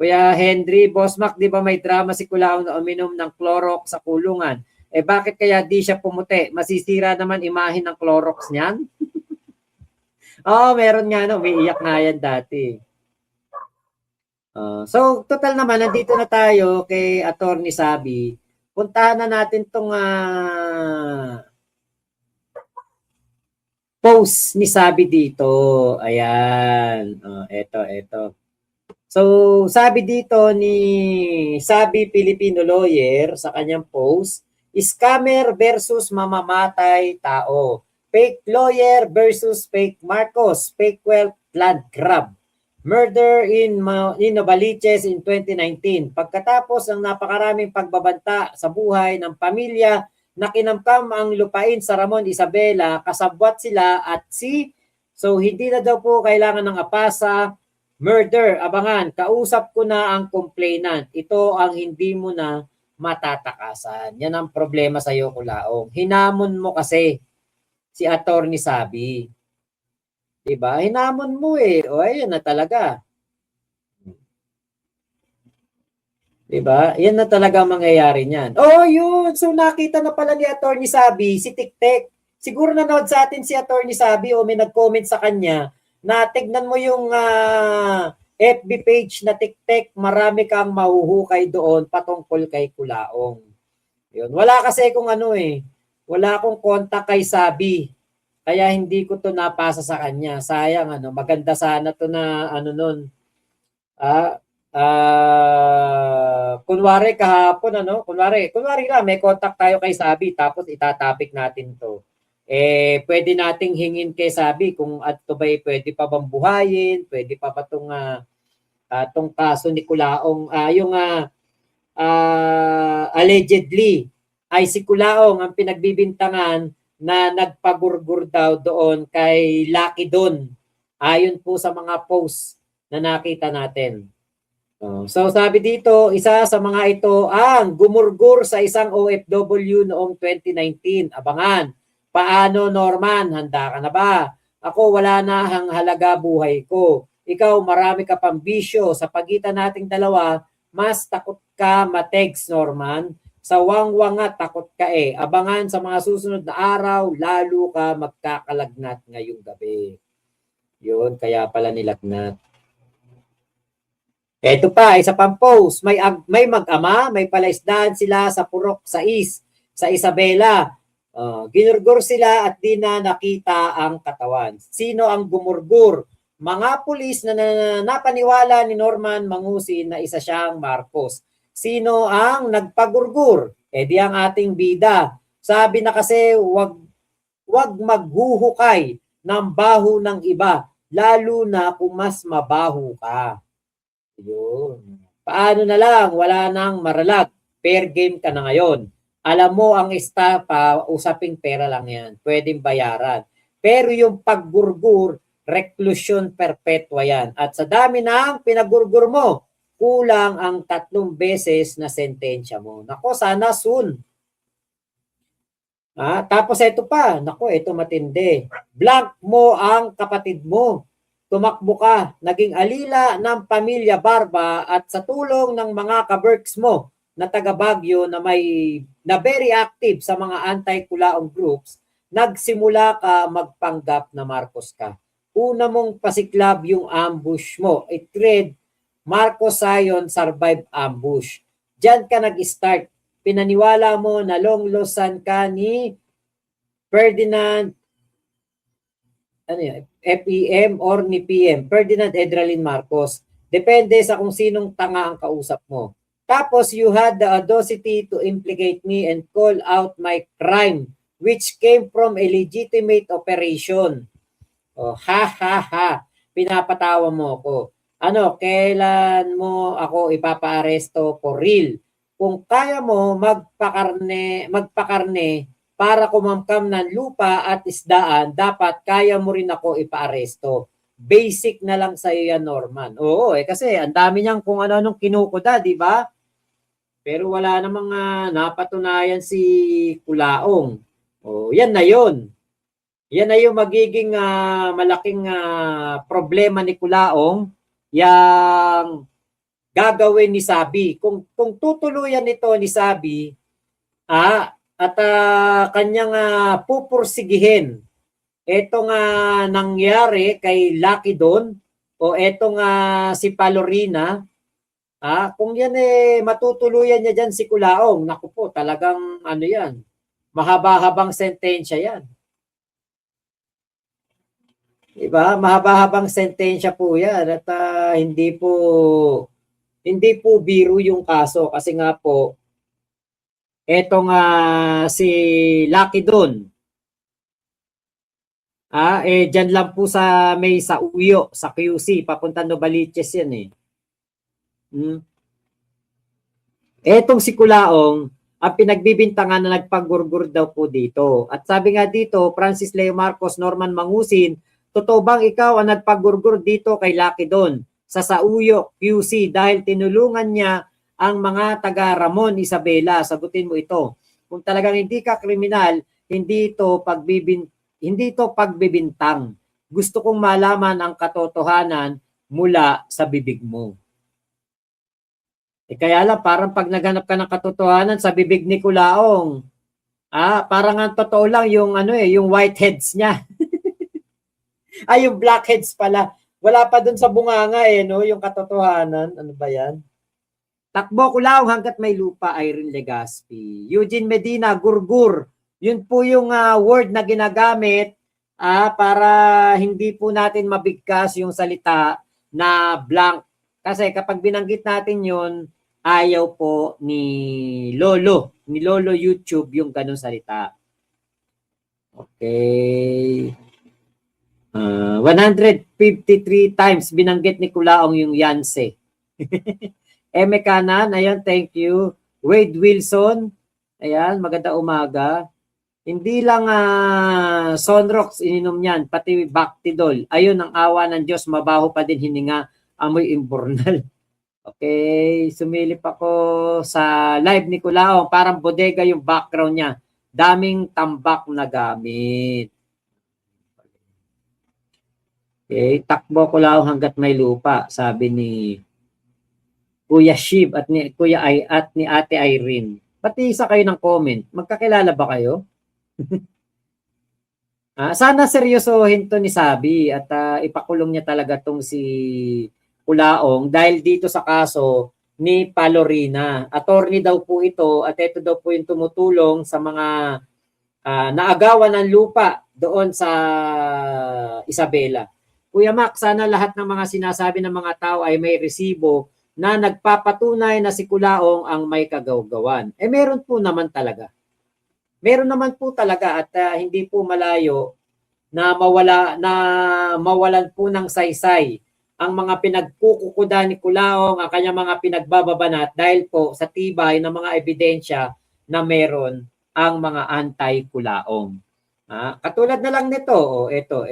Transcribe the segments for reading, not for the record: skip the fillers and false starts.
Kuya Henry, Boss Mac, di ba may drama si Kulaong na uminom ng Clorox sa kulungan? Eh bakit kaya di siya pumuti? Masisira naman imahe ng Clorox niyan? Oo, meron nga no, may iyak nga yan dati. So, total naman, nandito na tayo kay Attorney Sabi. Puntahan na natin tong post ni Sabi dito. Ayan. Eto. So, sabi dito ni Sabi Filipino Lawyer sa kanyang post, scammer versus mamamatay tao. Fake lawyer versus fake Marcos. Fake wealth land grab. Murder in Novaliches in 2019. Pagkatapos ng napakaraming pagbabanta sa buhay ng pamilya na kinamkam ang lupain sa Ramon Isabela, kasabwat sila at so hindi na daw po kailangan ng apasa, murder, abangan, kausap ko na ang complainant. Ito ang hindi mo na matatakasan. Yan ang problema sa iyo, Kulaong. Hinamon mo kasi si Attorney Sabi. Diba? Hinamon mo eh. O ayun na talaga. Diba? Yan na talaga mangyayari niyan. Oh, yun. So nakita na pala ni Attorney Sabi, si Tiktek. Siguro nanood sa atin si Attorney Sabi o may nag-comment sa kanya na tignan mo yung FB page na Tiktek, marami kang mahuhukay doon patungkol kay Kulaong. Yun. Wala kasi kung wala akong kontak kay Sabi. Kaya hindi ko to napasa sa kanya. Sayang maganda sana to na nun. Kunwari kahapon kunwari lang may contact tayo kay Sabi tapos itatapik natin to. Pwede nating hingin kay Sabi kung ato ba pwede pa bang buhayin, pwede pa ba tong kaso ni Kulaong, yung allegedly ay si Kulaong ang pinagbibintangan na nagpagurgur daw doon kay Lucky Don. Ayon po sa mga posts na nakita natin. So sabi dito, isa sa mga ito ang gumurgur sa isang OFW noong 2019. Abangan. Paano, Norman? Handa ka na ba? Ako wala na ang halaga buhay ko. Ikaw marami ka pang bisyo. Sa pagitan nating dalawa, mas takot ka mategs, Norman. Sa wangwang nga takot ka eh. Abangan sa mga susunod na araw, lalo ka magkakalagnat ngayong gabi. Yun, kaya pala nilagnat. Ito pa, isa pang post. May mag-ama, may palaisdaan sila sa Purok 6, sa Isabela. Ginurgur sila at di na nakita ang katawan. Sino ang gumurgur? Mga pulis na napaniwala ni Norman Mangusin na isa siyang Marcos. Sino ang nagpagurgur? Di ang ating bida. Sabi na kasi wag maghuhukay ng baho ng iba, lalo na kung mas mabaho ka. Yun. Paano na lang? Wala nang maralag. Fair game ka na ngayon. Alam mo ang estafa, usaping pera lang yan. Pwedeng bayaran. Pero yung paggurgur, reclusion perpetua yan. At sa dami ng pinagurgur mo, kulang ang 3 beses na sentensya mo. Nako, sana soon. Tapos ito pa, nako, ito matindi. Blank mo ang kapatid mo. Tumakbo ka, naging alila ng pamilya Barba at sa tulong ng mga kaberks mo na taga Baguio na very active sa mga anti-Kulaong groups, nagsimula ka magpanggap na Marcos ka. Una mong pasiklab yung ambush mo. It read, Marcos Zion survive ambush. Diyan ka nag-start. Pinaniwala mo na long lossan ka ni Ferdinand FEM or ni PM, Ferdinand Edralin Marcos. Depende sa kung sinong tanga ang kausap mo. Tapos you had the audacity to implicate me and call out my crime which came from a legitimate operation. Pinapatawa mo ko. Kailan mo ako ipapaaresto for real? Kung kaya mo magpakarne para kumamkam ng lupa at isdaan, dapat kaya mo rin ako ipaaresto. Basic na lang sa iyo yan, Norman. Oo, kasi ang dami niyang kung ano-anong kinukuda, di ba? Pero wala namang napatunayan si Kulaong. Yan na yun. Yan na yung magiging malaking problema ni Kulaong. Yang gagawin ni Sabi. Kung tutuluyan nito ni Sabi, at kanyang pupursigihin etong nangyari kay Lucky Don o etong si Palorina, kung yan matutuluyan niya dyan si Kulaong, naku po, talagang ano yan, mahaba-habang sentensya yan. Diba? Mahaba-habang sentensya po yan at hindi po biro yung kaso kasi nga po etong si Lucky Don dyan lang po sa may sa Uyo, sa QC, papunta Novaliches yan eh. Etong si Kulaong, ang pinagbibintangan na nagpagurgur daw po dito. At sabi nga dito, Francis Leo Marcos, Norman Mangusin, totoo bang ikaw ang nagpagurgur dito kay Lucky Don sa Sauyo, QC dahil tinulungan niya ang mga taga Ramon Isabela? Sagutin mo ito. Kung talagang hindi ka kriminal, hindi ito pagbibintang. Gusto kong malaman ang katotohanan mula sa bibig mo. Kaya lang, parang pag naghanap ka ng katotohanan sa bibig ni Kulaong, parang ang totoo lang yung yung whiteheads niya. Yung blackheads pala. Wala pa dun sa bunganga no, yung katotohanan. Ano ba yan? Takbo Kulaong hanggat may lupa, Irene Legaspi. Eugene Medina, gurgur. Yun po yung word na ginagamit para hindi po natin mabigkas yung salita na blank. Kasi kapag binanggit natin yun, ayaw po ni Lolo YouTube yung ganun salita. Okay. 153 times binanggit ni Kulaong yung Yanse. Eme Kanan, ayan, thank you. Wade Wilson, ayan, maganda umaga. Hindi lang Sonrox ininom niyan, pati Bactidol. Ayun, ang awa ng Diyos, mabaho pa din hininga, amoy imbornal. Okay, sumilip ako sa live ni Kulaong, parang bodega yung background niya. Daming tambak na gamit. Okay, takbo Kulaong hanggat may lupa, sabi ni Kuya Shib at ni Kuya Ay at ni Ate Irene. Pati isa kayo ng comment. Magkakilala ba kayo? Sana seryosohin to ni Sabi at ipakulong niya talaga tong si Kulaong dahil dito sa kaso ni Palorina. Attorney daw po ito at ito daw po yung tumutulong sa mga naagawan ng lupa doon sa Isabela. Kuya Mac, sana lahat ng mga sinasabi ng mga tao ay may resibo na nagpapatunay na si Kulaong ang may kagawgawan. Meron po naman talaga. Meron naman po talaga at hindi po malayo na mawalan po ng saysay ang mga pinagkukukuda ni Kulaong, ang kanyang mga pinagbababanat dahil po sa tibay ng mga ebidensya na meron ang mga anti-Kulaong. Katulad na lang nito, ito.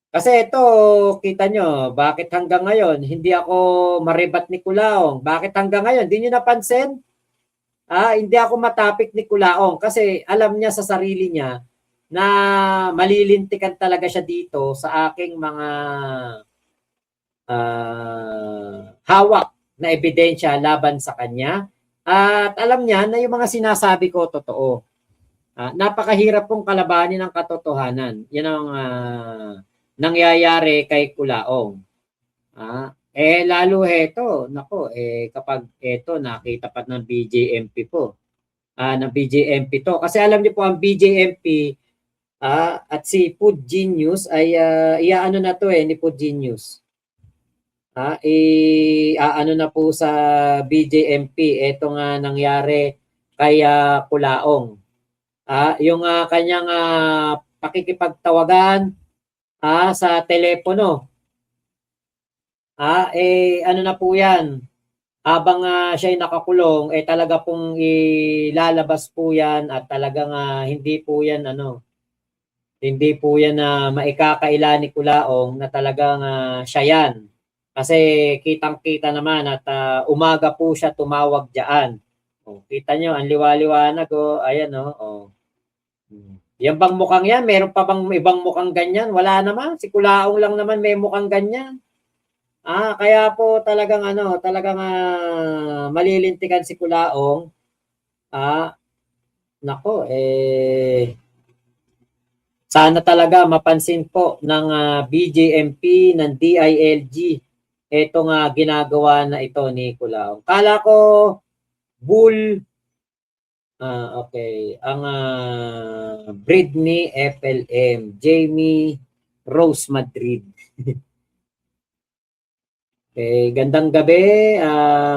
Kasi ito, kita nyo, bakit hanggang ngayon hindi ako maribat ni Kulaong? Bakit hanggang ngayon? Hindi nyo napansin? Hindi ako matapik ni Kulaong kasi alam niya sa sarili niya na malilintikan talaga siya dito sa aking mga hawak na ebidensya laban sa kanya. At alam niya na yung mga sinasabi ko totoo. Napakahirap pong kalabanin ng katotohanan. Yan ang nangyayari kay Kulaong. Lalo kapag nakita pa ng BJMP po. Ng BJMP to. Kasi alam niyo po ang BJMP at si Food Genius ay iaano na to ni Food Genius. Ano na po sa BJMP ito nga nangyari kay Kulaong. Yung kanyang pakikipagtawagan sa telepono. Ano na po yan? Habang siya ay nakakulong, talaga pong ilalabas po yan at talagang hindi po yan maikakaila ni Kulaong na talagang siya yan. Kasi kitang-kita naman at umaga po siya tumawag diyan. Kita nyo, ang liwa-liwanag ayan Yan bang mukhang yan? Meron pa bang ibang mukhang ganyan? Wala naman. Si Kulaong lang naman may mukhang ganyan. Kaya po talagang talagang malilintikan si Kulaong. Nako, sana talaga mapansin po ng BJMP, ng DILG, itong ginagawa na ito ni Kulaong. Kala ko, bull, okay, ang breed ni FLM, Jamie Rose Madrid. Okay, gandang gabi.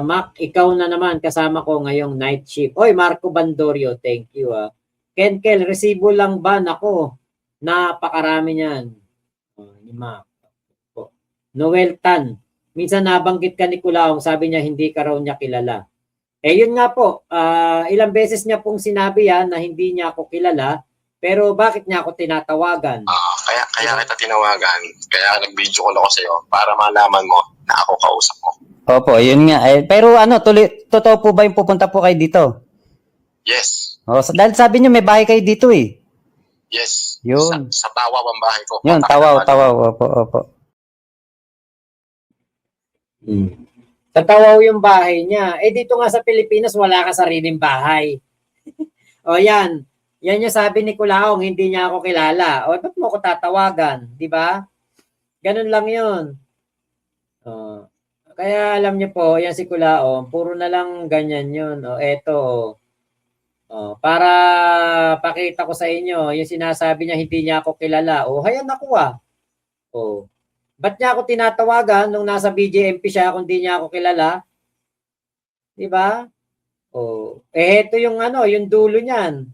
Mac, ikaw na naman kasama ko ngayong night shift. Oy, Marco Bandorio, thank you. Kenkel, resibo lang ba? Nako, napakarami niyan. Ni Mac. Noel Tan, minsan nabanggit ka ni Kulaong, sabi niya hindi ka raw niya kilala. Yun nga po, ilang beses niya pong sinabi yan na hindi niya ako kilala, pero bakit niya ako tinatawagan? Kaya kita tinawagan, kaya nag-video call ako sa'yo para malaman mo na ako kausap mo. Opo, yun nga. Pero totoo po ba yung pupunta po kayo dito? Yes. Dahil sabi niyo may bahay kayo dito eh. Yes. Yun. Sa Tawaw ang bahay ko. Yun, Tawaw. Opo. Sa Tawaw yung bahay niya. Dito nga sa Pilipinas, wala ka sariling bahay. Yan. Yan yung sabi ni Kulaong, hindi niya ako kilala. Ba't mo ko tatawagan? Di ba? Ganun lang yun. Kaya alam niyo po, yan si Kulaong, puro na lang ganyan yun. Eto. Para pakita ko sa inyo, yung sinasabi niya, hindi niya ako kilala. Hayan ako ba't niya ako tinatawagan nung nasa BJMP siya kung hindi niya ako kilala? Di ba? Eto yung yung dulo niyan.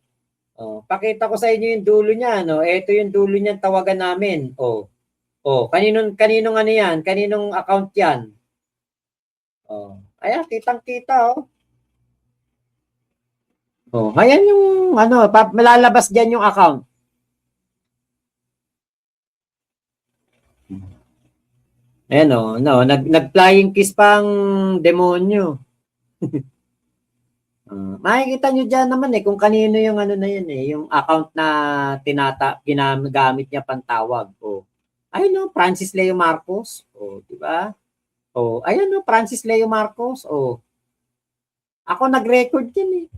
Pakita ko sa inyo yung dulo niyan. Eto yung dulo niyan, tawagan namin. Kaninong ano yan? Kaninong account yan? Ayan, kitang-kita ayan yung malalabas diyan yung account. Ayan nag-flying kiss pang demonyo. Makikita nyo dyan naman kung kanino yung na yan yung account na ginagamit niya pantawag. Ayun Francis Leo Marcos. Di ba? Ayan Francis Leo Marcos. Ako nag-record yan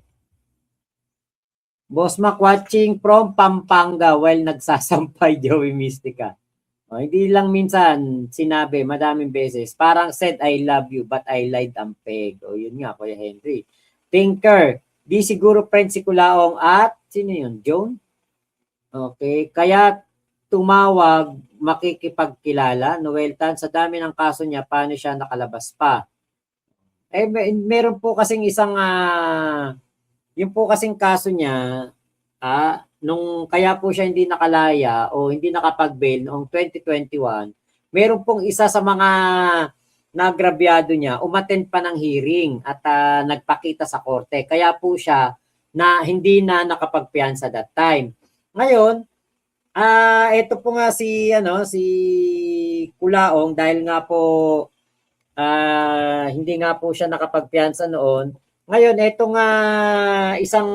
Boss Mac watching from Pampanga while nagsasampay Joey Mystica. Hindi lang minsan sinabi, madaming beses. Parang said I love you but I lied ang peg. Yun nga, Kuya Henry. Tinker, di siguro friend si Kulaong at sino yun? Joan? Okay, kaya tumawag, makikipagkilala. Noel Tan, sa dami ng kaso niya, paano siya nakalabas pa? Meron po kasing isang, yung po kasing kaso niya, nung kaya po siya hindi nakalaya o hindi nakapag-bail noong 2021, meron pong isa sa mga nagrabyado niya, umattend pa ng hearing at nagpakita sa korte. Kaya po siya na hindi na nakapagpiyansa that time. Ngayon, ito po nga si Kulaong dahil nga po hindi nga po siya nakapagpiyansa noon. Ngayon, ito nga isang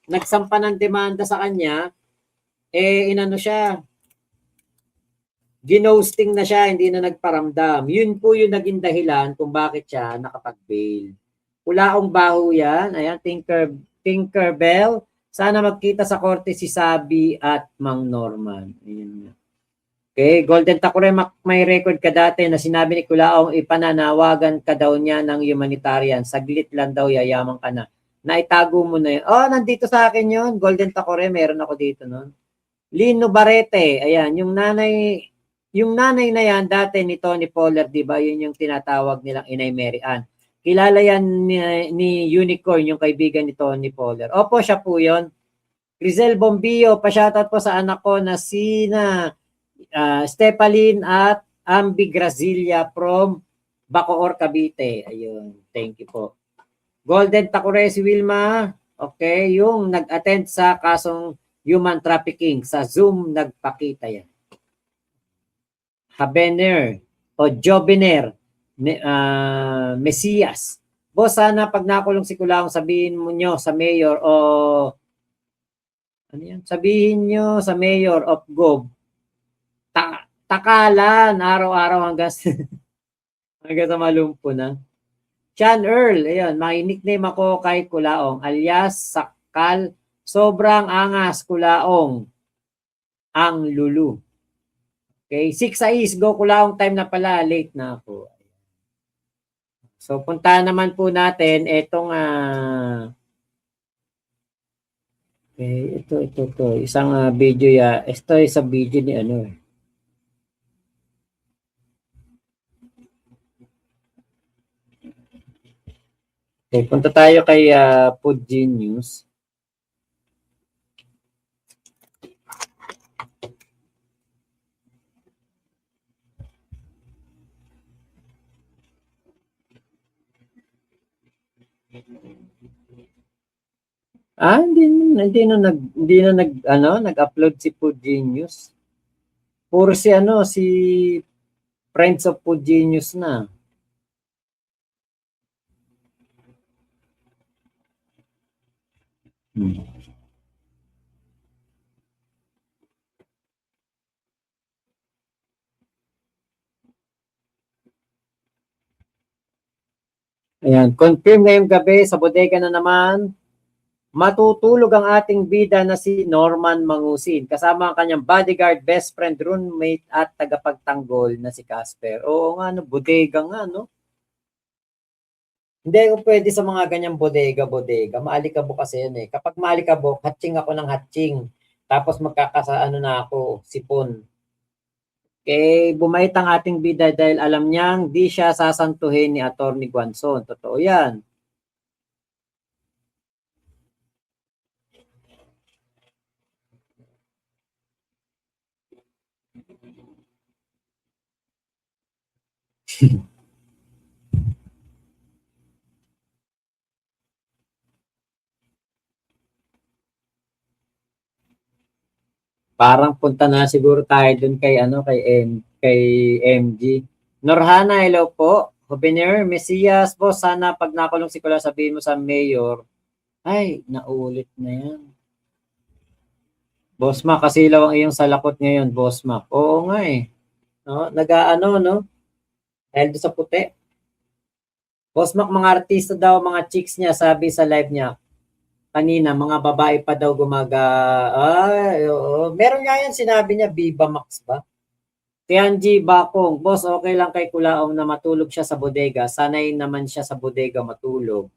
nagsampa ng demanda sa kanya, siya, ginosting na siya, hindi na nagparamdam. Yun po yung naging dahilan kung bakit siya nakapag-bail. Kulaong baho yan. Ayan, Tinkerbell. Sana magkita sa korte si Sabi at Mang Norman. Ayan. Okay, Golden Takure, may record ka dati na sinabi ni Kulaong ipananawagan ka daw niya ng humanitarian. Saglit lang daw, yayaman ka na. Naitago mo na yun. Nandito sa akin yun. Golden Takore, meron ako dito nun. Lino Barrete, ayan, yung nanay na yan dati ni Tony Pollard, di ba? Yun yung tinatawag nilang Inay Mary Ann. Kilala yan ni Unicorn, yung kaibigan ni Tony Pollard. Opo, siya po yun. Rizal Bombio, pa-shoutout po sa anak ko na sina Stepaline at Ambi Grazilia from Bacoor, Cavite. Ayun, thank you po. Golden Takure, si Wilma. Okay, yung nag-attend sa kasong human trafficking. Sa Zoom, nagpakita yan. Habener o Jobiner Mesias. Boss, sana pag nakulong si Kulaong, sabihin mo nyo sa mayor o sabihin nyo sa mayor of Gov. Takalan, araw-araw hanggang Hanggang sa malumpo na. Sean Earl, ayun, may nickname ako kay Kulaong, alias Sakal. Sobrang angas, Kulaong. Ang Lulu. Okay, 6 go Kulaong, time na pala, late na ako. So, punta naman po natin itong okay, ito. Isang video ya. Ito sa video ni ano eh. Okay, punta tayo kay Food Genius. Hindi na nag-upload si Food Genius. Puro si Friends of Food Genius na. Ayan, confirm ngayong gabi sa bodega na naman. Matutulog ang ating bida na si Norman Mangusin kasama ang kanyang bodyguard, best friend, roommate at tagapagtanggol na si Casper. Oo nga, no, bodega nga, no? Hindi ko pwede sa mga ganyang bodega. Maalikabok kasi yan eh. Kapag maalikabok, hatching ako ng hatching. Tapos magkakasaano na ako, sipon. Okay, bumait ang ating bida dahil alam niyang di siya sasantuhin ni Atty. Guanzon. Totoo yan. Parang punta na siguro tayo dun kay MG. Norhana, hello po. Hubiner, Mesias, boss, sana pag nakulong si Kula sabihin mo sa mayor. Ay, naulit na yan. Boss Mac, kasilaw ang iyong salakot ngayon, Boss Mac. Oo nga eh. No, no? Dahil doon sa puti. Boss Mac, mga artista daw, mga chicks niya, sabi sa live niya. Kanina, mga babae pa daw ay, oo. Meron nga yan, sinabi niya, Viva Max ba? Tianji Bakong, boss, okay lang kay Kulaong na matulog siya sa bodega. Sanay naman siya sa bodega matulog.